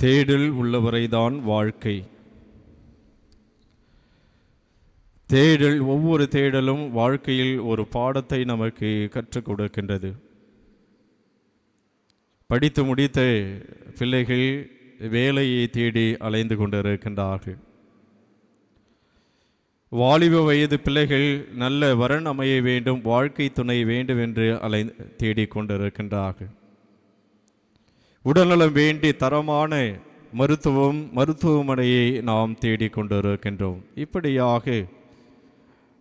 தேடல் உள்ளவரைதான் வாழ்க்கை. ஒவ்வொரு தேடலும் வாழ்க்கையில் ஒரு பாடத்தை நமக்கு கற்றுக் கொடுக்கின்றது. படித்து முடித்த பிள்ளைகள் வேலையை தேடி அலைந்து கொண்டிருக்கின்றார்கள். வாலிப வயது பிள்ளைகள் நல்ல வரன் அமைய வேண்டும், வாழ்க்கை துணை வேண்டும் என்று தேடிக்கொண்டிருக்கின்றார்கள். உடல்நலம் வேண்டி தரமான மருத்துவமனையை நாம் தேடிக்கொண்டிருக்கின்றோம். இப்படியாக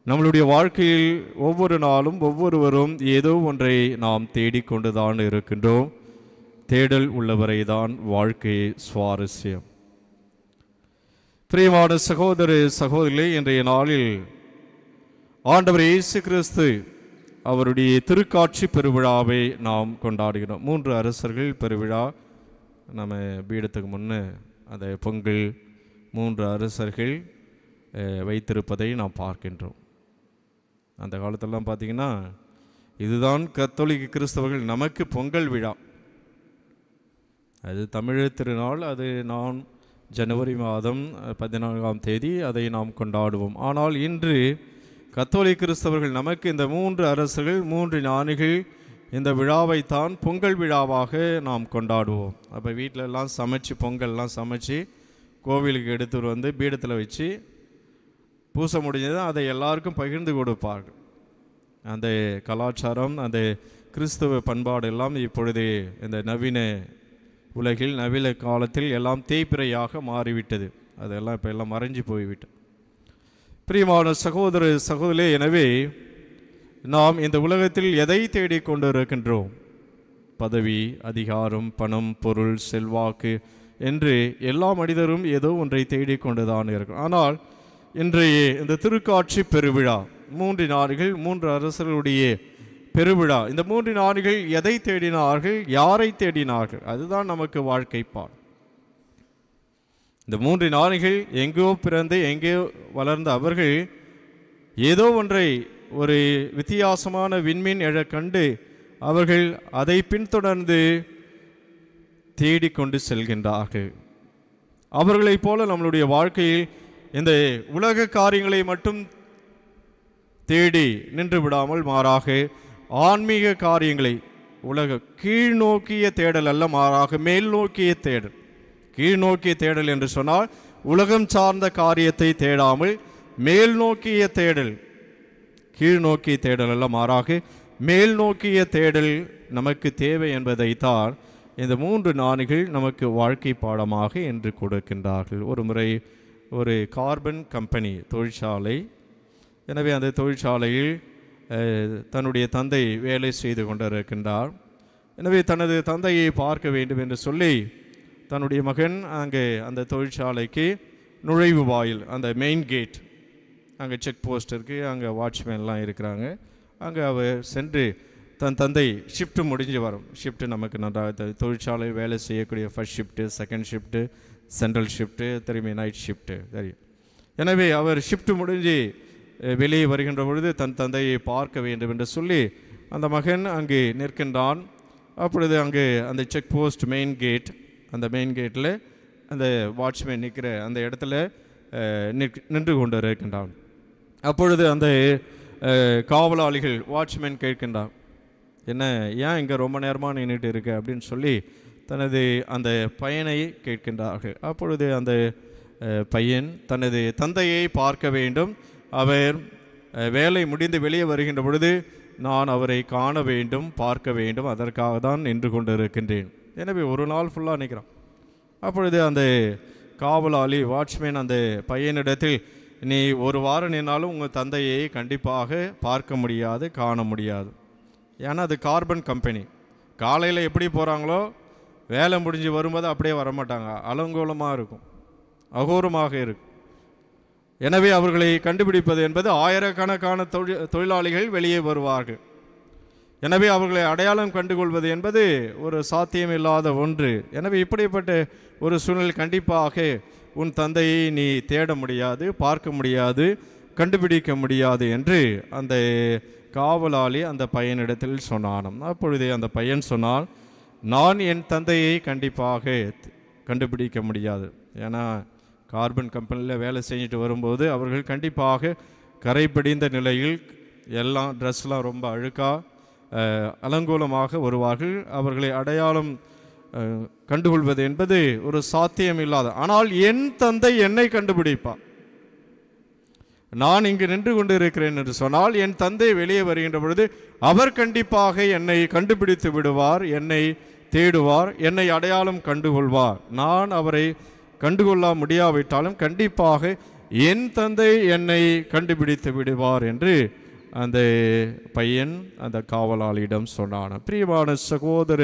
நம்மளுடைய வாழ்க்கையில் ஒவ்வொரு நாளும் ஒவ்வொருவரும் ஏதோ ஒன்றை நாம் தேடிக்கொண்டுதான் இருக்கின்றோம். தேடல் உள்ளவரை தான் வாழ்க்கை சுவாரஸ்யம். பிரியமான சகோதர சகோதரிகளே, இன்றைய நாளில் ஆண்டவர் இயேசு கிறிஸ்து அவருடைய திருக்காட்சி பெருவிழாவை நாம் கொண்டாடுகிறோம். 3 அரசர்கள் பெருவிழா நம்ம பீடத்துக்கு முன்னே அந்த பொங்கல் 3 அரசர்கள் வைத்திருப்பதை நாம் பார்க்கின்றோம். அந்த காலத்திலலாம் பார்த்திங்கன்னா இதுதான் கத்தோலிக்க கிறிஸ்தவர்கள் நமக்கு பொங்கல் விழா. அது தமிழ் திருநாள். அது நான் ஜனவரி மாதம் 14ஆம் தேதி அதை நாம் கொண்டாடுவோம். ஆனால் இன்று கத்தோலிக்க கிறிஸ்தவர்கள் நமக்கு இந்த 3 அரசர்கள் 3 ஞானிகள் இந்த விழாவைத்தான் பொங்கல் விழாவாக நாம் கொண்டாடுவோம். அப்போ வீட்டிலெல்லாம் சமைச்சு பொங்கல்லாம் சமைச்சு கோவிலுக்கு எடுத்துகிட்டு வந்து பீடத்தில் வச்சு பூச முடிஞ்சது அதை எல்லாருக்கும் பகிர்ந்து கொடுப்பார்கள். அந்த கலாச்சாரம், அந்த கிறிஸ்தவ பண்பாடு எல்லாம் இப்பொழுது இந்த நவீன உலகில் நவீன காலத்தில் எல்லாம் தேய்பிறையாக மாறிவிட்டது. அதெல்லாம் இப்போ எல்லாம் மறைஞ்சு போய்விட்டது. பிரியமான சகோதர சகோதரிகளே, எனவே நாம் இந்த உலகத்தில் எதை தேடிக்கொண்டு இருக்கின்றோம்? பதவி, அதிகாரம், பணம், பொருள், செல்வாக்கு என்று எல்லா மனிதரும் ஏதோ ஒன்றை தேடிக்கொண்டுதான் இருக்கிறோம். ஆனால் இன்றைய இந்த திருக்காட்சி பெருவிழா 3 ஞானிகள் 3 அரசர்களுடைய பெருவிழா. இந்த 3 ஞானிகள் எதை தேடினார்கள், யாரை தேடினார்கள்? அதுதான் நமக்கு வாழ்க்கை பாடம். இந்த 3 ஞானிகள் எங்கோ பிறந்து எங்கோ வளர்ந்த அவர்கள் ஏதோ ஒன்றை ஒரு வித்தியாசமான விண்மீன் எழ கண்டு அவர்கள் அதை பின்தொடர்ந்து தேடிக்கொண்டு செல்கின்றார்கள். அவர்களைப் போல நம்மளுடைய வாழ்க்கையில் இந்த உலக காரியங்களை மட்டும் தேடி நின்று விடாமல் மாறாக ஆன்மீக காரியங்களை, உலக கீழ்நோக்கிய தேடல் அல்ல, மாறாக மேல் நோக்கிய தேடல். கீழ்நோக்கிய தேடல் என்று சொன்னால் உலகம் சார்ந்த காரியத்தை தேடாமல் மேல் நோக்கிய தேடல். கீழ்நோக்கிய தேடல் அல்ல, மாறாக மேல் நோக்கிய தேடல் நமக்கு தேவை என்பதைத்தான் இந்த 3 ஞானிகள் நமக்கு வாழ்க்கை பாடமாக என்று கொடுக்கின்றார்கள். ஒரு முறை ஒரு கார்பன் கம்பெனி தொழிற்சாலை. எனவே அந்த தொழிற்சாலையில் தன்னுடைய தந்தை வேலை செய்து கொண்டிருக்கின்றார். எனவே தனது தந்தையை பார்க்க வேண்டும் என்று சொல்லி தன்னுடைய மகன் அங்கே அந்த தொழிற்சாலைக்கு நுழைவு வாயில், அந்த மெயின் கேட், அங்கே செக் போஸ்ட் இருக்குது, அங்கே வாட்ச்மேன்லாம் இருக்கிறாங்க. அங்கே அவர் சென்று தன் தந்தை ஷிஃப்ட்டு முடிஞ்சு வரும். ஷிஃப்ட்டு நமக்கு நன்றாக தொழிற்சாலையில் வேலை செய்யக்கூடிய first shift, second shift, central shift, திரும்பி நைட் ஷிஃப்ட்டு தெரியும். எனவே அவர் ஷிஃப்ட்டு முடிஞ்சு வெளியே வருகின்ற பொழுது தன் தந்தையை பார்க்க வேண்டும் என்று சொல்லி அந்த மகன் அங்கே நிற்கின்றான். அப்பொழுது அங்கே அந்த செக் போஸ்ட் மெயின் கேட், அந்த மெயின் கேட்டில் அந்த வாட்ச்மேன் நிற்கிற அந்த இடத்துல நின்று கொண்டு இருக்கின்றான். அப்பொழுது அந்த காவலாளிகள் வாட்ச்மேன் கேட்கின்றான், என்ன ஏன் இங்கே ரொம்ப நேரமாக நின்றுட்டு இருக்க அப்படின்னு சொல்லி தனது அந்த பையனை கேட்கின்றார்கள். அப்பொழுது அந்த பையன் தனது தந்தையை பார்க்க வேண்டும், அவர் வேலை முடிந்து வெளியே வருகின்ற பொழுது நான் அவரை காண வேண்டும், பார்க்க வேண்டும், அதற்காக தான் நின்று கொண்டு இருக்கின்றேன். எனவே ஒரு நாள் ஃபுல்லாக நிற்கிறான். அப்பொழுது அந்த காவலாளி வாட்ச்மேன் அந்த பையனிடத்தில், நீ ஒரு வாரம் நின்னாலும் உங்கள் தந்தையை கண்டிப்பாக பார்க்க முடியாது, காண முடியாது. ஏன்னா அது கார்பன் கம்பெனி. காலையில் எப்படி போகிறாங்களோ வேலை முடிஞ்சு வரும்போது அப்படியே வரமாட்டாங்க, அலங்கோலமாக இருக்கும், அகோரமாக இருக்கும். எனவே அவர்களை கண்டுபிடிப்பது என்பது ஆயிரக்கணக்கான தொழிலாளிகள் வெளியே வருவார்கள். எனவே அவர்களை அடையாளம் கண்டுகொள்வது என்பது ஒரு சாத்தியமில்லாத ஒன்று. எனவே இப்படிப்பட்ட ஒரு சூழ்நிலை கண்டிப்பாக உன் தந்தையை நீ தேட முடியாது, பார்க்க முடியாது, கண்டுபிடிக்க முடியாது என்று அந்த காவலாளி அந்த பையனிடத்தில் சொன்னானாம். அப்பொழுது அந்த பையன் சொன்னான், நான் என் தந்தையை கண்டிப்பாக கண்டுபிடிக்க முடியாது. ஏன்னா கார்பன் கம்பெனியில் வேலை செஞ்சுட்டு வரும்போது அவர்கள் கண்டிப்பாக கரை படிந்த நிலையில் எல்லாம் ட்ரெஸ்லாம் ரொம்ப அழுக்காக அலங்கோலமாக வருவார்கள். அவர்களை அடையாளம் கண்டுகொள்வது என்பது ஒரு சாத்தியம் இல்லாத. ஆனால் என் தந்தை என்னை கண்டுபிடிப்பார். நான் இங்கு நின்று கொண்டு இருக்கிறேன் என்று சொன்னால் என் தந்தை வெளியே வருகின்ற பொழுது அவர் கண்டிப்பாக என்னை கண்டுபிடித்து விடுவார், என்னை தேடுவார், என்னை அடையாளம் கண்டுகொள்வார். நான் அவரை கண்டுகொள்ள முடியாவிட்டாலும் கண்டிப்பாக என் தந்தை என்னை கண்டுபிடித்து விடுவார் என்று அந்த பையன் அந்த காவலாளியிடம் சொன்னான். பிரியமான சகோதர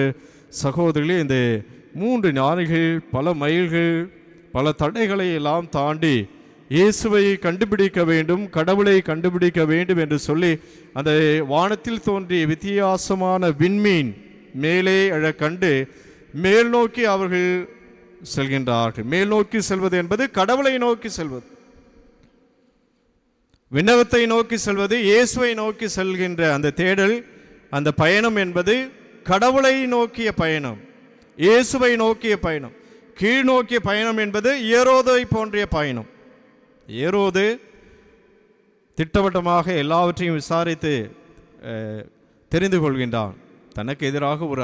சகோதரிகளே, இந்த 3 ஞானிகள் பல மைல்கள் பல தடைகளை எல்லாம் தாண்டி இயேசுவை கண்டுபிடிக்க வேண்டும், கடவுளை கண்டுபிடிக்க வேண்டும் என்று சொல்லி அந்த வானத்தில் தோன்றிய வித்தியாசமான விண்மீன் மேலே கண்டு மேல் நோக்கி அவர்கள் செல்கின்றார்கள். மேல் நோக்கி செல்வது என்பது கடவுளை நோக்கி செல்வது, விண்ணகத்தை நோக்கி செல்வது, இயேசுவை நோக்கி செல்கின்ற அந்த தேடல், அந்த பயணம் என்பது கடவுளை நோக்கிய பயணம், இயேசுவை நோக்கிய பயணம். கீழ் நோக்கிய பயணம் என்பது ஏரோதை போன்றிய பயணம். ஏரோது திட்டவட்டமாக எல்லாவற்றையும் விசாரித்து தெரிந்து கொள்கின்றான். தனக்கு எதிராக ஒரு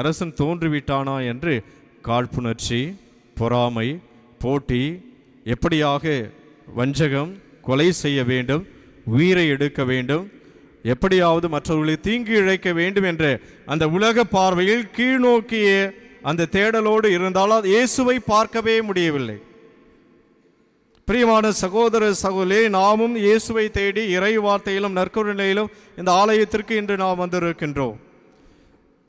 அரசன் தோன்றிவிட்டானா என்று காழ்ப்புணர்ச்சி, பொறாமை, போட்டி, எப்படியாக வஞ்சகம், கொலை செய்ய வேண்டும், உயிரை எடுக்க வேண்டும், எப்படியாவது மற்றவர்களை தீங்கு இழைக்க வேண்டும் என்ற அந்த உலக பார்வையில் கீழ்நோக்கிய அந்த தேடலோடு இருந்தாலும் இயேசுவை பார்க்கவே முடியவில்லை. பிரியமான சகோதர சகோதரி, நாமும் இயேசுவை தேடி இறை வார்த்தையிலும் நற்கருணையிலும் இந்த ஆலயத்திற்கு இன்று நாம் வந்திருக்கின்றோம்.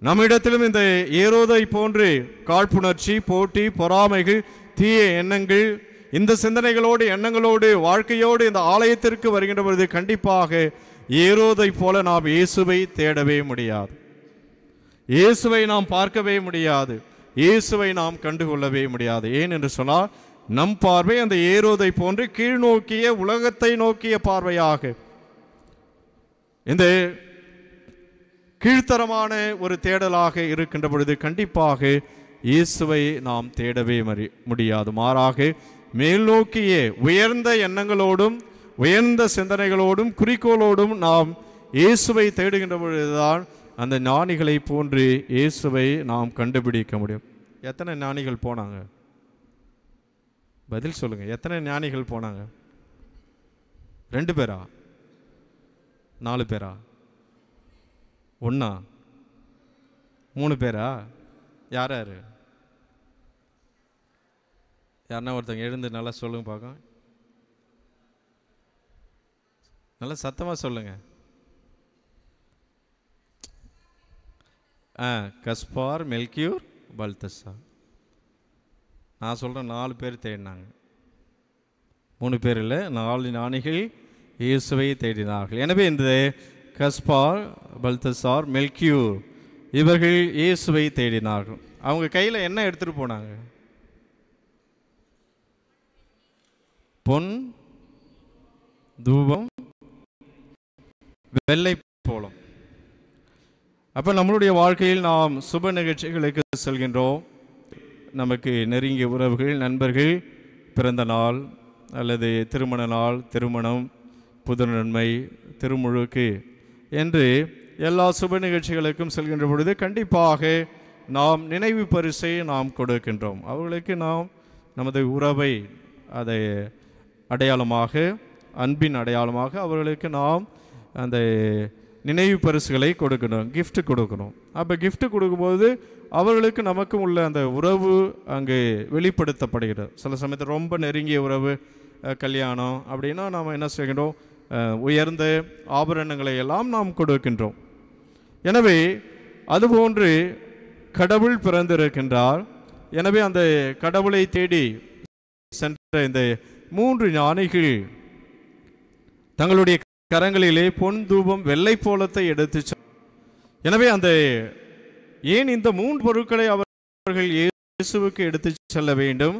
நம்மிடத்திலும் இந்த ஏரோதை போன்று காழ்ப்புணர்ச்சி, போட்டி, பொறாமைகள், தீய எண்ணங்கள், இந்த சிந்தனைகளோடு எண்ணங்களோடு வாழ்க்கையோடு இந்த ஆலயத்திற்கு வருகின்ற பொழுது கண்டிப்பாக ஏரோதை போல நாம் இயேசுவை தேடவே முடியாது, இயேசுவை நாம் பார்க்கவே முடியாது, இயேசுவை நாம் கண்டுகொள்ளவே முடியாது. ஏன் என்று சொன்னால் நம் பார்வை அந்த ஏரோதை போன்று கீழ்நோக்கிய உலகத்தை நோக்கிய பார்வையாக, இந்த கீழ்த்தரமான ஒரு தேடலாக இருக்கின்ற பொழுது கண்டிப்பாக இயேசுவை நாம் தேடவே முடியாது. மாறாக மேல் நோக்கிய உயர்ந்த எண்ணங்களோடும் உயர்ந்த சிந்தனைகளோடும் குறிக்கோளோடும் நாம் இயேசுவை தேடுகின்ற பொழுதுதான் அந்த ஞானிகளை போன்று இயேசுவை நாம் கண்டுபிடிக்க முடியும். எத்தனை ஞானிகள் போனாங்க? பதில் சொல்லுங்க. எத்தனை ஞானிகள் போனாங்க? 2 பேரா? 4 பேரா? 1, 3 பேரா? யார் யார்? யாருன்னா ஒருத்தங்க எழுந்து நல்லா சொல்லுங்க பார்க்க. நல்லா சத்தமாக சொல்லுங்க. Caspar, Melchior, Balthasar. நான் சொல்கிறேன் 4 பேர் தேடினாங்க, 3 பேர் இல்லை, 4 ஞானிகள் இயேசுவை தேடினார்கள். எனவே இந்த கஸ்பார், பல்தசார், மெல்கியூர் இவர்கள் இயேசுவை தேடினார்கள். அவங்க கையில் என்ன எடுத்துகிட்டு போனாங்க? பொன், தூபம், வெள்ளை போலம். அப்போ நம்மளுடைய வாழ்க்கையில் நாம் சுப நிகழ்ச்சிகளுக்கு செல்கின்றோம். நமக்கு நெருங்கிய உறவுகள், நண்பர்கள் பிறந்த நாள் அல்லது திருமண நாள், திருமணம், புது நன்மை, திருமுழுக்கு என்று எல்லா சுப நிகழ்ச்சிகளுக்கும் செல்கின்ற பொழுது கண்டிப்பாக நாம் நினைவு பரிசை நாம் கொடுக்கின்றோம். அவர்களுக்கு நாம் நமது உறவை அதை அடையாளமாக, அன்பின் அடையாளமாக அவர்களுக்கு நாம் அந்த நினைவு பரிசுகளை கொடுக்கணும், கிஃப்ட் கொடுக்கணும். அப்போ கிஃப்ட் கொடுக்கும்போது அவர்களுக்கு நமக்கும் உள்ள அந்த உறவு அங்கு வெளிப்படுத்தப்படுகிறது. சில சமயத்தில் ரொம்ப நெருங்கிய உறவு, கல்யாணம் அப்படின்னா நாம் என்ன செய்கின்றோம்? உயர்ந்த ஆபரணங்களை எல்லாம் நாம் கொடுக்கின்றோம். எனவே அதுபோன்று கடவுள் பிறந்திருக்கின்றார். எனவே அந்த கடவுளை தேடி சென்ற இந்த 3 ஞானிகள் தங்களுடைய கரங்களிலே பொன், தூபம், வெள்ளை போலத்தை எடுத்து, எனவே அந்த ஏன் இந்த 3 பொருட்களை அவர்கள் இயேசுவுக்கு எடுத்து செல்ல வேண்டும்?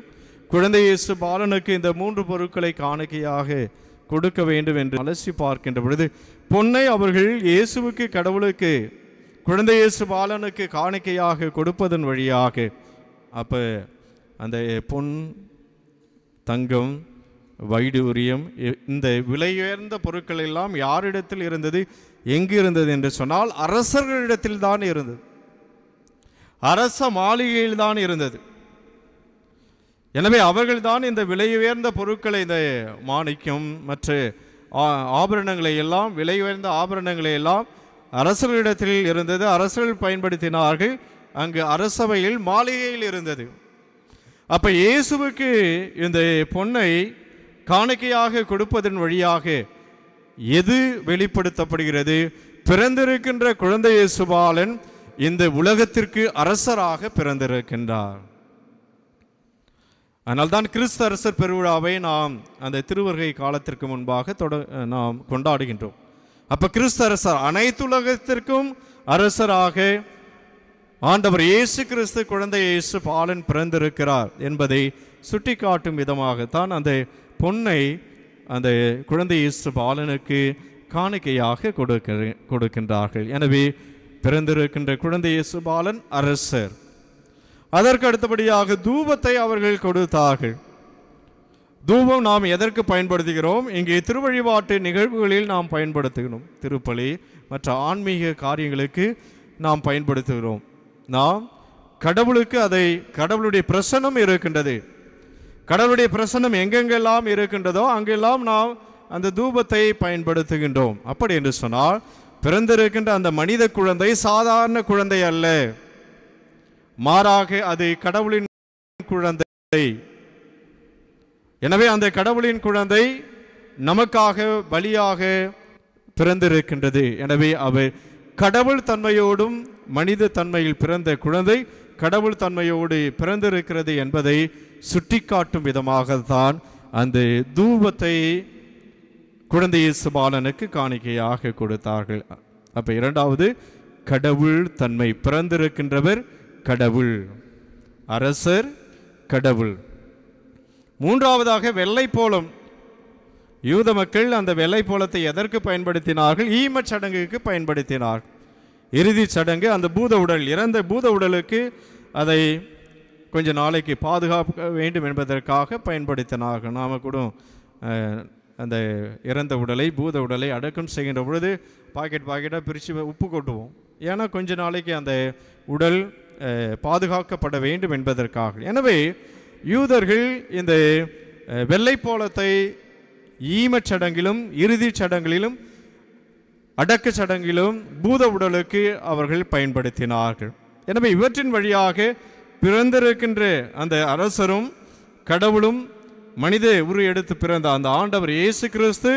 குழந்தை இயேசு பாலனுக்கு இந்த 3 பொருட்களை காணிக்கையாக கொடுக்க வேண்டும் என்று அலசி பார்க்கின்ற பொழுது பொன்னை அவர்கள் இயேசுவுக்கு, கடவுளுக்கு, குழந்தை இயேசு பாலனுக்கு காணிக்கையாக கொடுப்பதன் வழியாக அப்போ அந்த பொன், தங்கம், வைடூரியம், இந்த விலையுயர்ந்த பொருட்கள் எல்லாம் யாரிடத்தில் இருந்தது, எங்கு இருந்தது என்று சொன்னால் அரசர்களிடத்தில் தான் இருந்தது. அரச மாளிகையில் தான் இருந்தது. எனவே அவர்கள்தான் இந்த விலையுயர்ந்த பொருட்களை, இந்த மாணிக்கம் மற்ற ஆபரணங்களை எல்லாம், விலை உயர்ந்த ஆபரணங்களை எல்லாம் அரசர்களிடத்தில் இருந்தது. அரசர்கள் பயன்படுத்தினார்கள். அங்கு அரசவையில், மாளிகையில் இருந்தது. அப்ப இயேசுவுக்கு இந்த பொன்னை காணிக்கையாக கொடுப்பதன் வழியாக எது வெளிப்படுத்தப்படுகிறது? பிறந்திருக்கின்ற குழந்தை இயேசுபாலன் இந்த உலகத்திற்கு அரசராக பிறந்திருக்கின்றார். அதனால்தான் கிறிஸ்து அரசர் பெருவிழாவை நாம் அந்த திருவருகை காலத்திற்கு முன்பாக நாம் கொண்டாடுகின்றோம். அப்ப கிறிஸ்து அரசர் அனைத்துலகத்திற்கும் அரசராக ஆண்டவர் இயேசு கிறிஸ்து குழந்தை இயேசு பாலன் பிறந்திருக்கிறார் என்பதை சுட்டிக்காட்டும் விதமாகத்தான் அந்த பொன்னை அந்த குழந்தை இயேசு பாலனுக்கு காணிக்கையாக கொடுக்கின்றார்கள். எனவே பிறந்திருக்கின்ற குழந்தை இயேசு பாலன் அரசர். அதற்கு அடுத்தபடியாக தூபத்தை அவர்கள் கொடுத்தார்கள். தூபம் நாம் எதற்கு பயன்படுத்துகிறோம்? இங்கே திருவழிபாட்டு நிகழ்வுகளில் நாம் பயன்படுத்துகிறோம். திருப்பலி மற்ற ஆன்மீக காரியங்களுக்கு நாம் பயன்படுத்துகிறோம். நாம் கடவுளுக்கு அதை, கடவுளுடைய பிரசன்னம் இருக்கின்றது. கடவுளுடைய பிரசன்னம் எங்கெங்கெல்லாம் இருக்கின்றதோ அங்கெல்லாம் நாம் அந்த தூபத்தை பயன்படுத்துகின்றோம். அப்படி என்று சொன்னால் பிறந்திருக்கின்ற அந்த மனித குழந்தை சாதாரண குழந்தை அல்ல, மாறாக அது கடவுளின் குழந்தை. எனவே அந்த கடவுளின் குழந்தை நமக்காக பலியாக பிறந்திருக்கின்றது. எனவே அவர் கடவுள் தன்மையோடும் மனித தன்மையில் பிறந்த குழந்தை கடவுள் தன்மையோடு பிறந்திருக்கிறது என்பதை சுட்டிக்காட்டும் விதமாகத்தான் அந்த தூபத்தை குழந்தை இயேசு பாலனுக்கு காணிக்கையாக கொடுத்தார்கள். அப்ப இரண்டாவது கடவுள் தன்மை, பிறந்திருக்கின்றவர் கடவுள், அரசர் கடவுள். மூன்றாவதாக வெள்ளை போலம். யூத மக்கள் அந்த வெள்ளை போலத்தை எதற்கு பயன்படுத்தினார்கள்? ஈமச் சடங்குக்கு பயன்படுத்தினார்கள். இறுதி சடங்கு, அந்த பூத உடல், இறந்த பூத உடலுக்கு அதை கொஞ்ச நாளைக்கு பாதுகாக்க வேண்டும் என்பதற்காக பயன்படுத்தினார்கள். நாம் கூட அந்த இறந்த உடலை, பூத உடலை அடக்கம் செய்கின்ற பொழுது பாக்கெட்டாக பிரித்து உப்பு கொட்டுவோம். ஏன்னா கொஞ்ச நாளைக்கு அந்த உடல் பாதுகாக்கப்பட வேண்டும் என்பதற்காக. எனவே யூதர்கள் இந்த வெள்ளை போலத்தை ஈமச் சடங்கிலும் இறுதி சடங்கிலும் அடக்க சடங்கிலும் பூத உடலுக்கு அவர்கள் பயன்படுத்தினார்கள். எனவே இவற்றின் வழியாக பிறந்திருக்கின்ற அந்த அரசரும் கடவுளும் மனித உரு எடுத்து பிறந்த அந்த ஆண்டவர் இயேசு கிறிஸ்து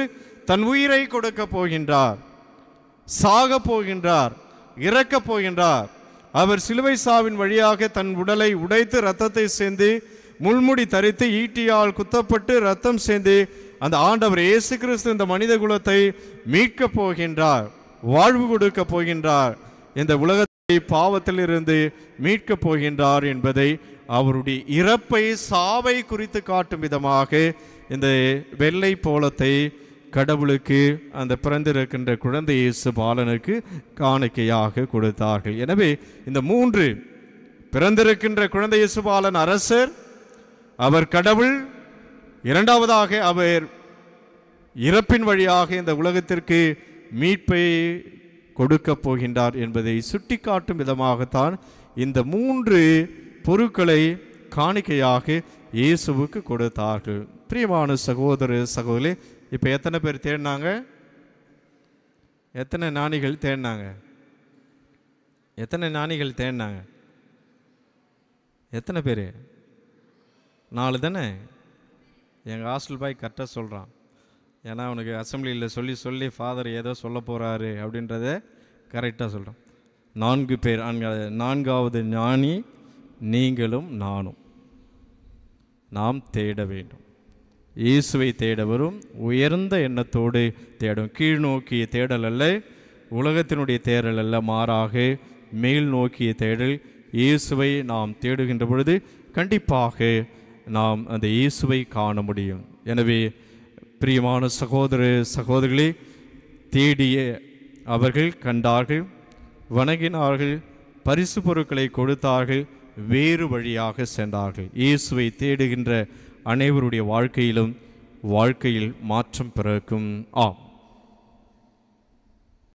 தன் உயிரை கொடுக்க போகின்றார், சாக போகின்றார், இறக்கப் போகின்றார். அவர் சிலுவை சாவின் வழியாக தன் உடலை உடைத்து இரத்தத்தை சேர்ந்து முள்முடி தரித்து ஈட்டியால் குத்தப்பட்டு இரத்தம் சேர்ந்து அந்த ஆண்டவர் இயேசு கிறிஸ்து இந்த மனித குலத்தை மீட்கப் போகின்றார், வாழ்வு கொடுக்க போகின்றார், இந்த உலகத்தை பாவத்திலிருந்து மீட்கப் போகின்றார் என்பதை அவருடைய இறப்பை, சாவை குறித்து காட்டும் விதமாக இந்த வெள்ளை போலத்தை கடவுளுக்கு, அந்த பிறந்திருக்கின்ற குழந்தை இயேசு பாலனுக்கு காணிக்கையாக கொடுத்தார்கள். எனவே இந்த மூன்று, பிறந்திருக்கின்ற குழந்தை இயேசு பாலன் அரசர், அவர் கடவுள், இரண்டாவதாக அவர் இறப்பின் வழியாக இந்த உலகத்திற்கு மீட்பை கொடுக்க போகின்றார் என்பதை சுட்டிக்காட்டும் விதமாகத்தான் இந்த மூன்று பொருட்களை காணிக்கையாக இயேசுவுக்கு கொடுத்தார்கள். பிரியமான சகோதர சகோதரி, இப்போ எத்தனை பேர் தேடினாங்க? எத்தனை ஞானிகள் தேடினாங்க? எத்தனை ஞானிகள் தேடினாங்க? எத்தனை பேர்? 4 தானே? எங்கள் ஹாஸ்டல் பாய் கரெக்டாக சொல்கிறான். ஏன்னா அவனுக்கு அசம்பிளியில் சொல்லி சொல்லி ஃபாதர் ஏதோ சொல்ல போகிறாரு அப்படின்றத கரெக்டாக சொல்கிறான். 4 பேர். 4வது ஞானி நீங்களும் நானும். நாம் தேட வேண்டும். இயேசுவை தேட வரும் உயர்ந்த எண்ணத்தோடு தேடும். கீழ் நோக்கிய தேடல் அல்ல, உலகத்தினுடைய தேடல் அல்ல, மாறாக மேல் நோக்கிய தேடல். இயேசுவை நாம் தேடுகின்ற பொழுது கண்டிப்பாக நாம் அந்த இயேசுவை காண முடியும். எனவே பிரியமான சகோதர சகோதரிகளே, தேடிய அவர்கள் கண்டார்கள், வணங்கினார்கள், பரிசு பொருட்களை கொடுத்தார்கள், வேறு வழியாக சென்றார்கள். இயேசுவை தேடுகின்ற அனைவருடைய வாழ்க்கையில் மாற்றம் பிறக்கும். ஆம்.